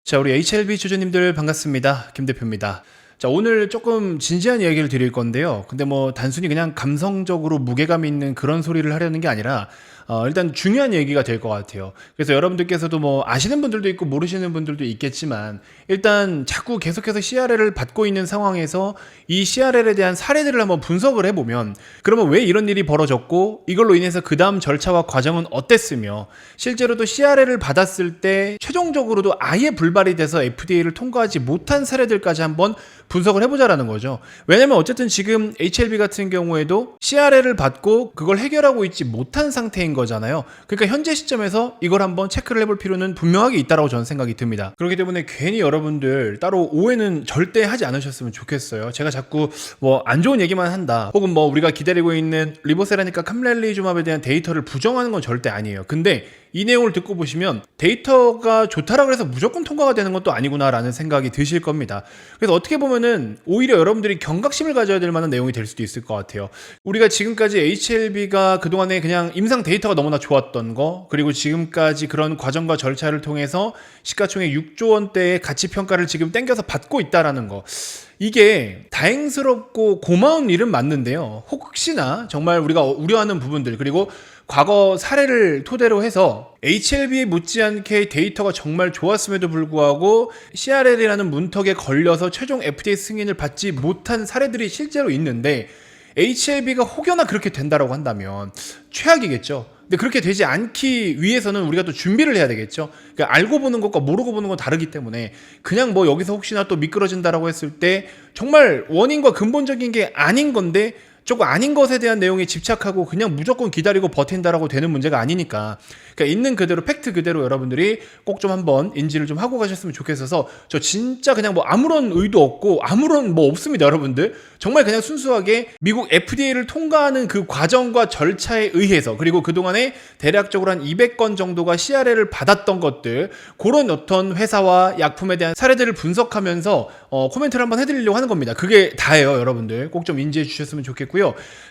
자, 우리 HLB 주주님들 반갑습니다. 김 대표입니다. 자, 오늘 조금 진지한 이야기를 드릴 건데요. 근데 뭐 단순히 그냥 감성적으로 무게감 있는 그런 소리를 하려는 게 아니라 일단 중요한 얘기가 될 것 같아요. 그래서 여러분들께서도 뭐 아시는 분들도 있고 모르시는 분들도 있겠지만 일단 자꾸 계속해서 CRL을 받고 있는 상황에서 이 CRL에 대한 사례들을 한번 분석을 해보면 그러면 왜 이런 일이 벌어졌고 이걸로 인해서 그 다음 절차와 과정은 어땠으며 실제로도 CRL을 받았을 때 최종적으로도 아예 불발이 돼서 FDA를 통과하지 못한 사례들까지 한번 분석을 해보자라는 거죠. 왜냐면 어쨌든 지금 HLB 같은 경우에도 CRL을 받고 그걸 해결하고 있지 못한 상태인 거잖아요. 그러니까 현재 시점에서 이걸 한번 체크를 해볼 필요는 분명하게 있다라고 저는 생각이 듭니다. 그렇기 때문에 괜히 여러분들 따로 오해는 절대 하지 않으셨으면 좋겠어요. 제가 자꾸 뭐 안 좋은 얘기만 한다 혹은 뭐 우리가 기다리고 있는 리보세라니까 캄렐리주맙에 대한 데이터를 부정하는 건 절대 아니에요. 근데 이 내용을 듣고 보시면 데이터가 좋다라고 해서 무조건 통과가 되는 것도 아니구나라는 생각이 드실 겁니다. 그래서 어떻게 보면은 오히려 여러분들이 경각심을 가져야 될 만한 내용이 될 수도 있을 것 같아요. 우리가 지금까지 HLB가 그동안에 그냥 임상 데이터가 너무나 좋았던 거, 그리고 지금까지 그런 과정과 절차를 통해서 시가총액 6조 원대의 가치 평가를 지금 땡겨서 받고 있다라는 거, 이게 다행스럽고 고마운 일은 맞는데요. 혹시나 정말 우리가 우려하는 부분들, 그리고 과거 사례를 토대로 해서 HLB에 못지않게 데이터가 정말 좋았음에도 불구하고 CRL이라는 문턱에 걸려서 최종 FDA 승인을 받지 못한 사례들이 실제로 있는데 HLB가 혹여나 그렇게 된다라고 한다면 최악이겠죠. 근데 그렇게 되지 않기 위해서는 우리가 또 준비를 해야 되겠죠. 그러니까 알고 보는 것과 모르고 보는 건 다르기 때문에 그냥 뭐 여기서 혹시나 또 미끄러진다라고 했을 때 정말 원인과 근본적인 게 아닌 건데 조금 아닌 것에 대한 내용에 집착하고 그냥 무조건 기다리고 버틴다라고 되는 문제가 아니니까, 그러니까 있는 그대로 팩트 그대로 여러분들이 꼭 좀 한번 인지를 좀 하고 가셨으면 좋겠어서, 저 진짜 그냥 뭐 아무런 의도 없고 아무런 뭐 없습니다. 여러분들 정말 그냥 순수하게 미국 FDA를 통과하는 그 과정과 절차에 의해서, 그리고 그동안에 대략적으로 한 200건 정도가 CRL을 받았던 것들, 그런 어떤 회사와 약품에 대한 사례들을 분석하면서 코멘트를 한번 해드리려고 하는 겁니다. 그게 다예요. 여러분들 꼭 좀 인지해 주셨으면 좋겠고요.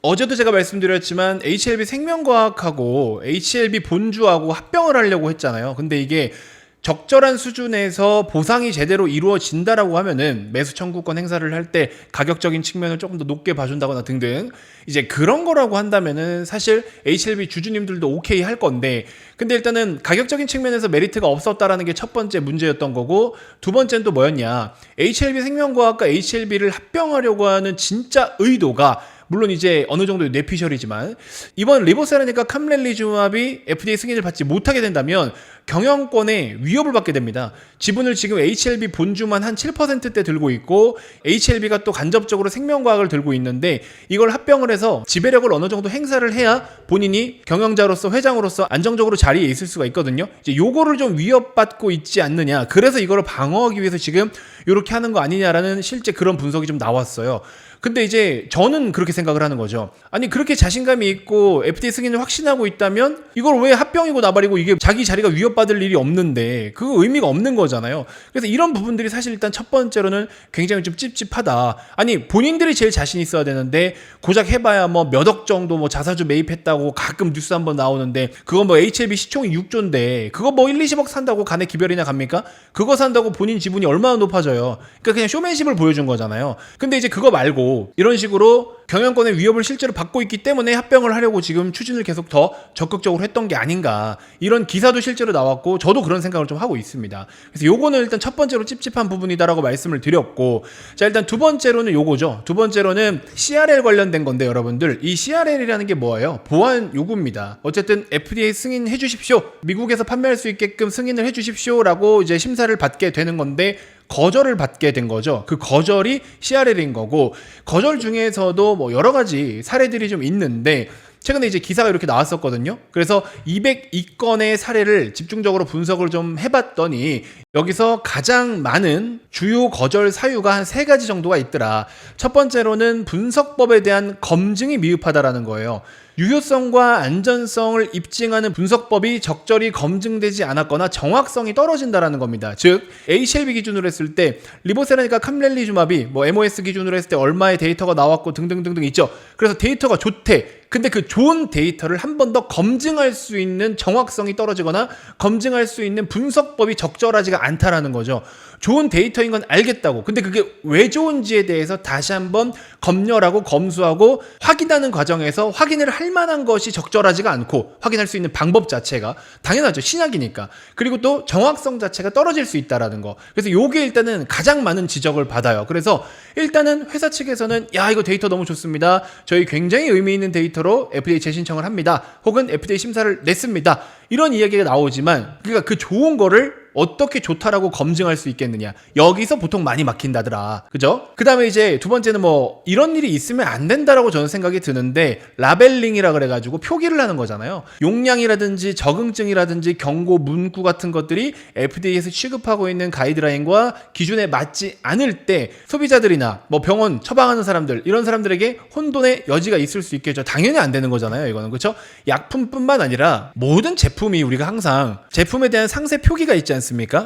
어제도 제가 말씀드렸지만 HLB 생명과학하고 HLB 본주하고 합병을 하려고 했잖아요. 근데 이게 적절한 수준에서 보상이 제대로 이루어진다라고 하면은 매수 청구권 행사를 할 때 가격적인 측면을 조금 더 높게 봐준다거나 등등, 이제 그런 거라고 한다면은 사실 HLB 주주님들도 오케이 할 건데, 근데 일단은 가격적인 측면에서 메리트가 없었다라는 게 첫 번째 문제였던 거고, 두 번째는 또 뭐였냐, HLB 생명과학과 HLB를 합병하려고 하는 진짜 의도가 물론 이제 어느 정도의 뇌피셜이지만 이번 리보세라니까 캄렐리주맙이 FDA 승인을 받지 못하게 된다면 경영권에 위협을 받게 됩니다. 지분을 지금 HLB 본주만 한 7%대 들고 있고 HLB가 또 간접적으로 생명과학을 들고 있는데 이걸 합병을 해서 지배력을 어느 정도 행사를 해야 본인이 경영자로서 회장으로서 안정적으로 자리에 있을 수가 있거든요. 이제 요거를 좀 위협받고 있지 않느냐, 그래서 이거를 방어하기 위해서 지금 이렇게 하는 거 아니냐라는 실제 그런 분석이 좀 나왔어요. 근데 이제 저는 그렇게 생각을 하는 거죠. 아니 그렇게 자신감이 있고 FDA 승인을 확신하고 있다면 이걸 왜 합병이고 나발이고 이게 자기 자리가 위협받을 일이 없는데 그거 의미가 없는 거잖아요. 그래서 이런 부분들이 사실 일단 첫 번째로는 굉장히 좀 찝찝하다. 아니 본인들이 제일 자신 있어야 되는데 고작 해봐야 뭐 몇 억 정도 뭐 자사주 매입했다고 가끔 뉴스 한번 나오는데 그거 뭐 HLB 시총이 6조인데 그거 뭐 1, 20억 산다고 간에 기별이나 갑니까? 그거 산다고 본인 지분이 얼마나 높아져요. 그러니까 그냥 쇼맨십을 보여준 거잖아요. 근데 이제 그거 말고 이런 식으로 경영권의 위협을 실제로 받고 있기 때문에 합병을 하려고 지금 추진을 계속 더 적극적으로 했던 게 아닌가, 이런 기사도 실제로 나왔고 저도 그런 생각을 좀 하고 있습니다. 그래서 요거는 일단 첫 번째로 찝찝한 부분이다라고 말씀을 드렸고, 자 일단 두 번째로는 요거죠. 두 번째로는 CRL 관련된 건데 여러분들 이 CRL이라는 게 뭐예요? 보안 요구입니다. 어쨌든 FDA 승인해 주십시오, 미국에서 판매할 수 있게끔 승인을 해 주십시오라고 이제 심사를 받게 되는 건데 거절을 받게 된 거죠. 그 거절이 CRL인 거고, 거절 중에서도 뭐 여러 가지 사례들이 좀 있는데 최근에 이제 기사가 이렇게 나왔었거든요. 그래서 202건의 사례를 집중적으로 분석을 좀 해봤더니 여기서 가장 많은 주요 거절 사유가 한 3가지 정도가 있더라. 첫 번째로는 분석법에 대한 검증이 미흡하다라는 거예요. 유효성과 안전성을 입증하는 분석법이 적절히 검증되지 않았거나 정확성이 떨어진다라는 겁니다. 즉 HLB 기준으로 했을 때 리보세라니까 캄렐리주맙이 뭐 MOS 기준으로 했을 때 얼마의 데이터가 나왔고 등등등등 있죠. 그래서 데이터가 좋대. 근데 그 좋은 데이터를 한 번 더 검증할 수 있는 정확성이 떨어지거나 검증할 수 있는 분석법이 적절하지가 않다라는 거죠. 좋은 데이터인 건 알겠다고. 근데 그게 왜 좋은지에 대해서 다시 한번 검열하고 검수하고 확인하는 과정에서 확인을 할 만한 것이 적절하지가 않고, 확인할 수 있는 방법 자체가 당연하죠. 신약이니까. 그리고 또 정확성 자체가 떨어질 수 있다라는 거. 그래서 요게 일단은 가장 많은 지적을 받아요. 그래서 일단은 회사 측에서는 야, 이거 데이터 너무 좋습니다. 저희 굉장히 의미 있는 데이터로 FDA 재신청을 합니다. 혹은 FDA 심사를 냈습니다. 이런 이야기가 나오지만, 그러니까 그 좋은 거를 어떻게 좋다라고 검증할 수 있겠느냐. 여기서 보통 많이 막힌다더라. 그죠? 그 다음에 이제 두 번째는 뭐 이런 일이 있으면 안 된다라고 저는 생각이 드는데, 라벨링이라 그래가지고 표기를 하는 거잖아요. 용량이라든지 적응증이라든지 경고 문구 같은 것들이 FDA에서 취급하고 있는 가이드라인과 기준에 맞지 않을 때 소비자들이나 뭐 병원 처방하는 사람들, 이런 사람들에게 혼돈의 여지가 있을 수 있겠죠. 당연히 안 되는 거잖아요, 이거는. 그렇죠? 약품뿐만 아니라 모든 제품이, 우리가 항상 제품에 대한 상세 표기가 있지 않습니까?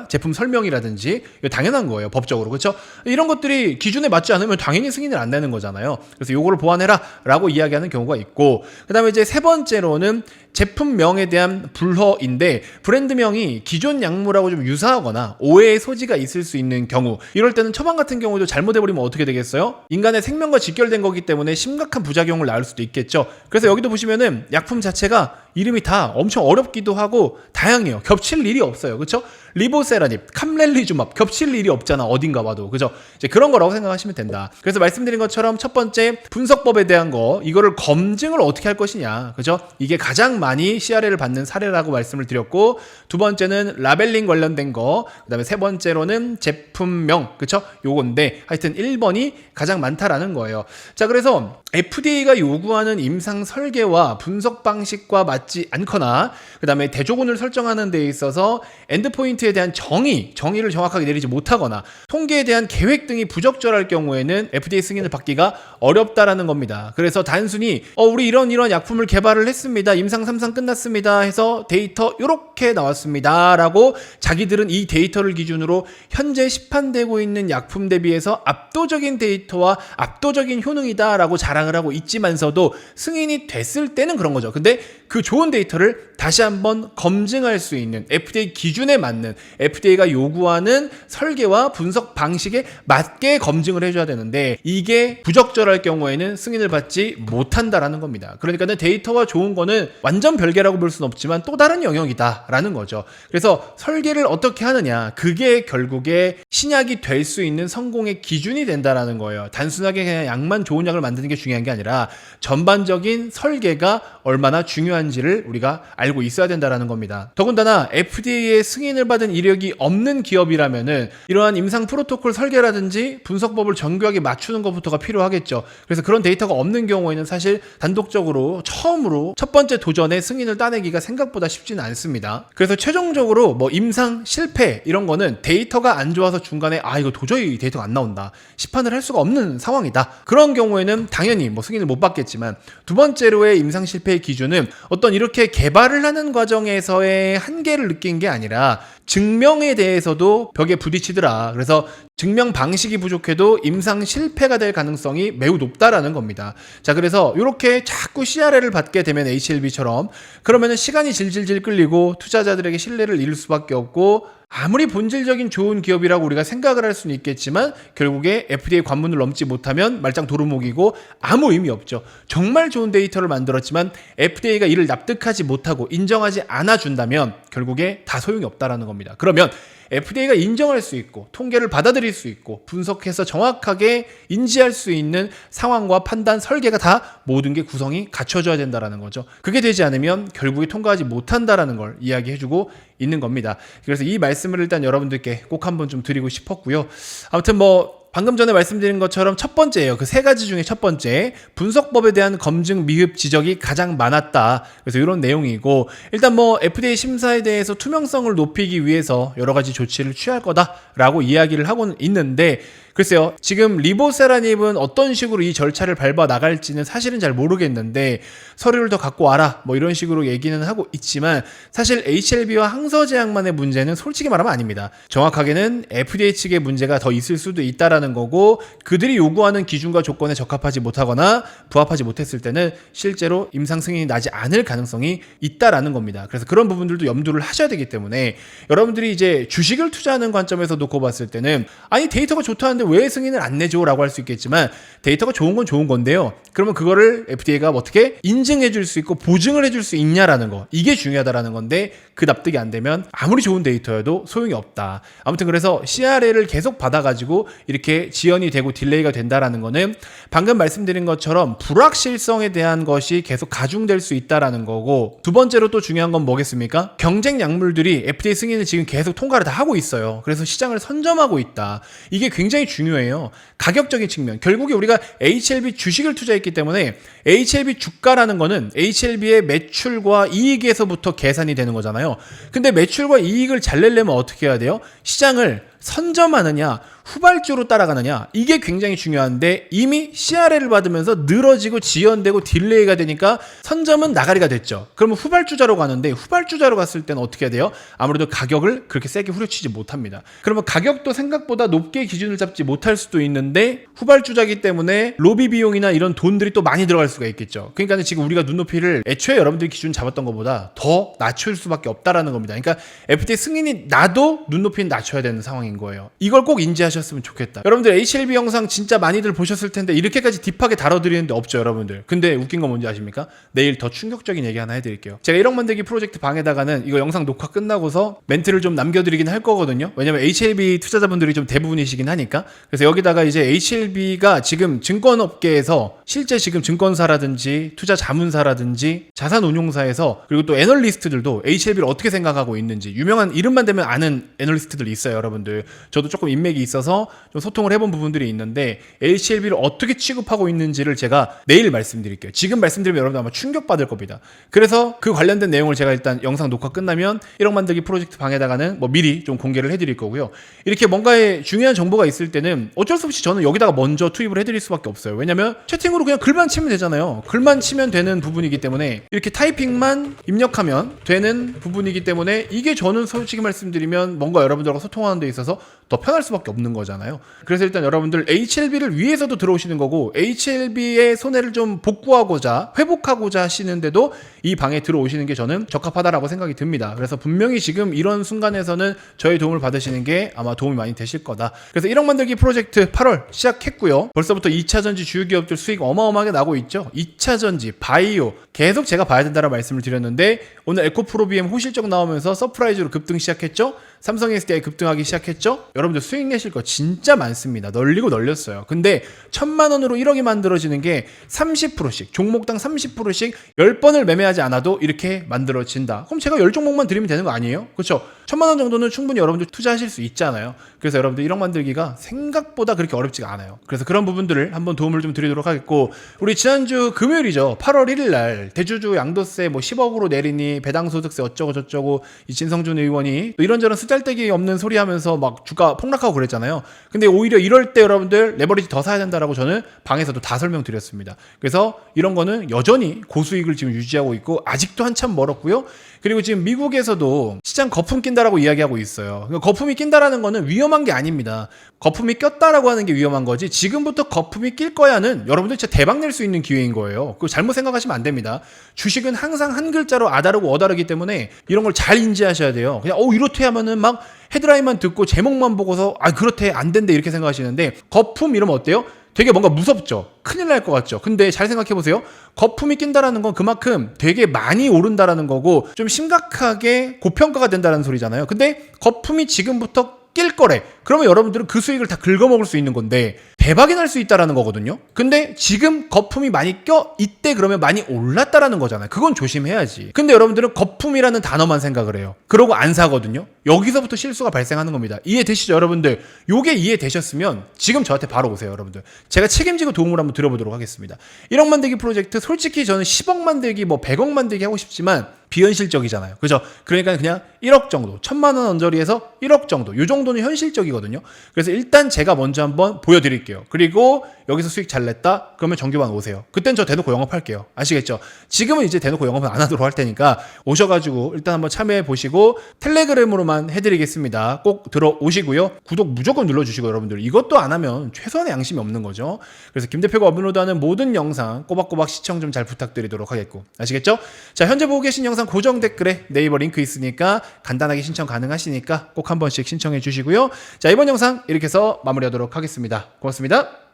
제품 설명이라든지, 이거 당연한 거예요, 법적으로. 그렇죠? 이런 것들이 기준에 맞지 않으면 당연히 승인을 안 내는 거잖아요. 그래서 요거를 보완해라 라고 이야기하는 경우가 있고, 그 다음에 이제 세 번째로는 제품명에 대한 불허인데, 브랜드명이 기존 약물하고 좀 유사하거나 오해의 소지가 있을 수 있는 경우, 이럴 때는 처방 같은 경우도 잘못해버리면 어떻게 되겠어요? 인간의 생명과 직결된 거기 때문에 심각한 부작용을 낳을 수도 있겠죠. 그래서 여기도 보시면은 약품 자체가 이름이 다 엄청 어렵기도 하고 다양해요. 겹칠 일이 없어요. 그렇죠? 리보세라닙, 캄렐리주맙, 겹칠 일이 없잖아, 어딘가 봐도. 그죠? 이제 그런 거라고 생각하시면 된다. 그래서 말씀드린 것처럼 첫 번째, 분석법에 대한 거, 이거를 검증을 어떻게 할 것이냐. 그죠? 이게 가장 많이 CRA를 받는 사례라고 말씀을 드렸고, 두 번째는 라벨링 관련된 거, 그 다음에 세 번째로는 제품명, 그쵸? 요건데, 하여튼 1번이 가장 많다라는 거예요. 자, 그래서 FDA가 요구하는 임상 설계와 분석 방식과 맞지 않거나, 그 다음에 대조군을 설정하는 데 있어서 엔드포인트에 대한 정의를 정확하게 내리지 못하거나, 통계에 대한 계획 등이 부적절할 경우에는 FDA 승인을 받기가 어렵다라는 겁니다. 그래서 단순히 우리 이런 약품을 개발을 했습니다, 임상 3상 끝났습니다 해서 데이터 요렇게 나왔습니다 라고 자기들은 이 데이터를 기준으로 현재 시판되고 있는 약품 대비해서 압도적인 데이터와 압도적인 효능이다 라고 자랑을 하고 있지만서도 승인이 됐을 때는 그런 거죠. 근데 그 좋은 데이터를 다시 한번 검증할 수 있는, FDA 기준에 맞는, FDA가 요구하는 설계와 분석 방식에 맞게 검증을 해줘야 되는데, 이게 부적절할 경우에는 승인을 받지 못한다라는 겁니다. 그러니까는 데이터가 좋은 거는 완전 별개라고 볼 수는 없지만 또 다른 영역이다라는 거죠. 그래서 설계를 어떻게 하느냐, 그게 결국에 신약이 될 수 있는 성공의 기준이 된다라는 거예요. 단순하게 그냥 약만 좋은 약을 만드는 게 중요한 게 아니라 전반적인 설계가 얼마나 중요한지를 우리가 알고 있어야 된다라는 겁니다. 더군다나 FDA의 승인을 받은 이력이 없는 기업이라면은 이러한 임상 프로토콜 설계라든지 분석법을 정교하게 맞추는 것부터가 필요하겠죠. 그래서 그런 데이터가 없는 경우에는 사실 단독적으로 처음으로 첫 번째 도전에 승인을 따내기가 생각보다 쉽지는 않습니다. 그래서 최종적으로 뭐 임상 실패 이런 거는 데이터가 안 좋아서 중간에 이거 도저히 데이터가 안 나온다, 시판을 할 수가 없는 상황이다, 그런 경우에는 당연히 뭐 승인을 못 받겠지만, 두 번째로의 임상 실패의 기준은 어떤 이렇게 개발을 하는 과정에서의 한계를 느낀 게 아니라 증명에 대해서도 벽에 부딪히더라. 그래서 증명 방식이 부족해도 임상 실패가 될 가능성이 매우 높다라는 겁니다. 자, 그래서 이렇게 자꾸 CRA를 받게 되면 HLB처럼, 그러면은 시간이 질질질 끌리고 투자자들에게 신뢰를 잃을 수밖에 없고, 아무리 본질적인 좋은 기업이라고 우리가 생각을 할 수는 있겠지만 결국에 FDA 관문을 넘지 못하면 말짱 도루묵이고 아무 의미 없죠. 정말 좋은 데이터를 만들었지만 FDA가 이를 납득하지 못하고 인정하지 않아 준다면 결국에 다 소용이 없다라는 겁니다. 그러면 FDA가 인정할 수 있고 통계를 받아들일 수 있고 분석해서 정확하게 인지할 수 있는 상황과 판단, 설계가 다 모든 게 구성이 갖춰져야 된다라는 거죠. 그게 되지 않으면 결국에 통과하지 못한다라는 걸 이야기해주고 있는 겁니다. 그래서 이 말씀을 일단 여러분들께 꼭 한번 좀 드리고 싶었고요. 아무튼 뭐 방금 전에 말씀드린 것처럼 첫 번째예요. 그 세 가지 중에 첫 번째, 분석법에 대한 검증 미흡 지적이 가장 많았다. 그래서 이런 내용이고, 일단 뭐 FDA 심사에 대해서 투명성을 높이기 위해서 여러 가지 조치를 취할 거다라고 이야기를 하고는 있는데, 글쎄요, 지금 리보세라님은 어떤 식으로 이 절차를 밟아 나갈지는 사실은 잘 모르겠는데 서류를 더 갖고 와라 뭐 이런 식으로 얘기는 하고 있지만 사실 HLB와 항서제약만의 문제는 솔직히 말하면 아닙니다. 정확하게는 FDA 측의 문제가 더 있을 수도 있다라는 거고, 그들이 요구하는 기준과 조건에 적합하지 못하거나 부합하지 못했을 때는 실제로 임상 승인이 나지 않을 가능성이 있다라는 겁니다. 그래서 그런 부분들도 염두를 하셔야 되기 때문에 여러분들이 이제 주식을 투자하는 관점에서 놓고 봤을 때는 아니 데이터가 좋다는데 왜 승인을 안 내줘? 라고 할 수 있겠지만 데이터가 좋은 건 좋은 건데요. 그러면 그거를 FDA가 어떻게 인증해 줄 수 있고 보증을 해줄 수 있냐라는 거, 이게 중요하다라는 건데 그 납득이 안 되면 아무리 좋은 데이터여도 소용이 없다. 아무튼 그래서 CRL을 계속 받아가지고 이렇게 지연이 되고 딜레이가 된다라는 거는 방금 말씀드린 것처럼 불확실성에 대한 것이 계속 가중될 수 있다라는 거고, 두 번째로 또 중요한 건 뭐겠습니까? 경쟁 약물들이 FDA 승인을 지금 계속 통과를 다 하고 있어요. 그래서 시장을 선점하고 있다. 이게 굉장히 중요해요. 가격적인 측면. 결국에 우리가 HLB 주식을 투자했기 때문에 HLB 주가라는 거는 HLB의 매출과 이익에서부터 계산이 되는 거잖아요. 근데 매출과 이익을 잘 내려면 어떻게 해야 돼요? 시장을 선점하느냐 후발주로 따라가느냐, 이게 굉장히 중요한데 이미 CRL을 받으면서 늘어지고 지연되고 딜레이가 되니까 선점은 나가리가 됐죠. 그러면 후발주자로 가는데 후발주자로 갔을 때는 어떻게 해야 돼요? 아무래도 가격을 그렇게 세게 후려치지 못합니다. 그러면 가격도 생각보다 높게 기준을 잡지 못할 수도 있는데 후발주자이기 때문에 로비 비용이나 이런 돈들이 또 많이 들어갈 수가 있겠죠. 그러니까 지금 우리가 눈높이를 애초에 여러분들이 기준 잡았던 것보다 더 낮출 수밖에 없다라는 겁니다. 그러니까 FDA 승인이 나도 눈높이는 낮춰야 되는 상황인 거예요. 이걸 꼭 인지하셨으면 좋겠다. 여러분들 HLB 영상 진짜 많이들 보셨을 텐데 이렇게까지 딥하게 다뤄드리는데 없죠, 여러분들. 근데 웃긴 건 뭔지 아십니까? 내일 더 충격적인 얘기 하나 해드릴게요. 제가 1억 만들기 프로젝트 방에다가는 이거 영상 녹화 끝나고서 멘트를 좀 남겨드리긴 할 거거든요. 왜냐면 HLB 투자자분들이 좀 대부분이시긴 하니까. 그래서 여기다가 이제 HLB가 지금 증권업계에서 실제 지금 증권사라든지 투자 자문사라든지 자산운용사에서 그리고 또 애널리스트들도 HLB를 어떻게 생각하고 있는지, 유명한 이름만 되면 아는 애널리스트들이 있어요, 여러분들. 저도 조금 인맥이 있어서 좀 소통을 해본 부분들이 있는데 HLB를 어떻게 취급하고 있는지를 제가 내일 말씀드릴게요. 지금 말씀드리면 여러분들 아마 충격받을 겁니다. 그래서 그 관련된 내용을 제가 일단 영상 녹화 끝나면 1억 만들기 프로젝트 방에다가는 뭐 미리 좀 공개를 해드릴 거고요. 이렇게 뭔가에 중요한 정보가 있을 때는 어쩔 수 없이 저는 여기다가 먼저 투입을 해드릴 수밖에 없어요. 왜냐면 채팅으로 그냥 글만 치면 되잖아요. 글만 치면 되는 부분이기 때문에 이렇게 타이핑만 입력하면 되는 부분이기 때문에 이게 저는 솔직히 말씀드리면 뭔가 여러분들과 소통하는 데 있어서 더 편할 수밖에 없는 거잖아요. 그래서 일단 여러분들 HLB를 위해서도 들어오시는 거고 HLB의 손해를 좀 복구하고자 회복하고자 하시는데도 이 방에 들어오시는 게 저는 적합하다라고 생각이 듭니다. 그래서 분명히 지금 이런 순간에서는 저의 도움을 받으시는 게 아마 도움이 많이 되실 거다. 그래서 1억 만들기 프로젝트 8월 시작했고요. 벌써부터 2차전지 주요 기업들 수익 어마어마하게 나고 있죠. 2차전지, 바이오 계속 제가 봐야 된다라고 말씀을 드렸는데 오늘 에코프로비엠 호실적 나오면서 서프라이즈로 급등 시작했죠. 삼성 SDI 급등하기 시작했죠. 여러분들 수익 내실 거 진짜 많습니다. 널리고 널렸어요. 근데 1,000만 원으로 1억이 만들어지는 게 30%씩 종목당 30%씩 10번을 매매하지 않아도 이렇게 만들어진다. 그럼 제가 10종목만 드리면 되는 거 아니에요? 그렇죠? 1,000만 원 정도는 충분히 여러분들 투자하실 수 있잖아요. 그래서 여러분들 1억 만들기가 생각보다 그렇게 어렵지가 않아요. 그래서 그런 부분들을 한번 도움을 좀 드리도록 하겠고, 우리 지난주 금요일이죠. 8월 1일 날 대주주 양도세 뭐 10억으로 내리니 배당소득세 어쩌고 저쩌고 이 진성준 의원이 또 이런저런 쓰잘데기 없는 소리 하면서 막 주가 폭락하고 그랬잖아요. 근데 오히려 이럴 때 여러분들 레버리지 더 사야 된다라고 저는 방에서도 다 설명드렸습니다. 그래서 이런 거는 여전히 고수익을 지금 유지하고 있고 아직도 한참 멀었고요. 그리고 지금 미국에서도 시장 거품 낀다라고 이야기하고 있어요. 그러니까 거품이 낀다라는 거는 위험한 게 아닙니다. 거품이 꼈다라고 하는 게 위험한 거지, 지금부터 거품이 낄 거야는 여러분들 진짜 대박 낼 수 있는 기회인 거예요. 그거 잘못 생각하시면 안 됩니다. 주식은 항상 한 글자로 아다르고 어다르기 때문에 이런 걸 잘 인지하셔야 돼요. 그냥 이렇대 하면은 막 헤드라인만 듣고 제목만 보고서 그렇대 안 된대 이렇게 생각하시는데, 거품 이러면 어때요? 되게 뭔가 무섭죠? 큰일 날 것 같죠? 근데 잘 생각해보세요. 거품이 낀다라는 건 그만큼 되게 많이 오른다라는 거고 좀 심각하게 고평가가 된다는 소리잖아요. 근데 거품이 지금부터 낄 거래. 그러면 여러분들은 그 수익을 다 긁어먹을 수 있는 건데 대박이 날 수 있다라는 거거든요. 근데 지금 거품이 많이 껴 이때 그러면 많이 올랐다라는 거잖아요. 그건 조심해야지. 근데 여러분들은 거품이라는 단어만 생각을 해요. 그러고 안 사거든요. 여기서부터 실수가 발생하는 겁니다. 이해되시죠, 여러분들? 요게 이해되셨으면 지금 저한테 바로 오세요, 여러분들. 제가 책임지고 도움을 한번 드려보도록 하겠습니다. 1억 만들기 프로젝트 솔직히 저는 10억 만들기 뭐 100억 만들기 하고 싶지만 비현실적이잖아요. 그죠? 그러니까 그냥 1억 정도, 1,000만 원 언저리에서 1억 정도, 요 정도는 현실적이거든요. 그래서 일단 제가 먼저 한번 보여드릴게요. 그리고 여기서 수익 잘 냈다? 그러면 정규반 오세요. 그땐 저 대놓고 영업할게요. 아시겠죠? 지금은 이제 대놓고 영업은 안 하도록 할 테니까 오셔가지고 일단 한번 참여해 보시고 텔레그램으로만 해드리겠습니다. 꼭 들어오시고요. 구독 무조건 눌러주시고 여러분들 이것도 안 하면 최소한의 양심이 없는 거죠. 그래서 김 대표가 업로드하는 모든 영상 꼬박꼬박 시청 좀 잘 부탁드리도록 하겠고 아시겠죠? 자, 현재 보고 계신 영상 고정 댓글에 네이버 링크 있으니까 간단하게 신청 가능하시니까 꼭 한 번씩 신청해 주시고요. 자, 이번 영상 이렇게 해서 마무리하도록 하겠습니다. 고맙습니다.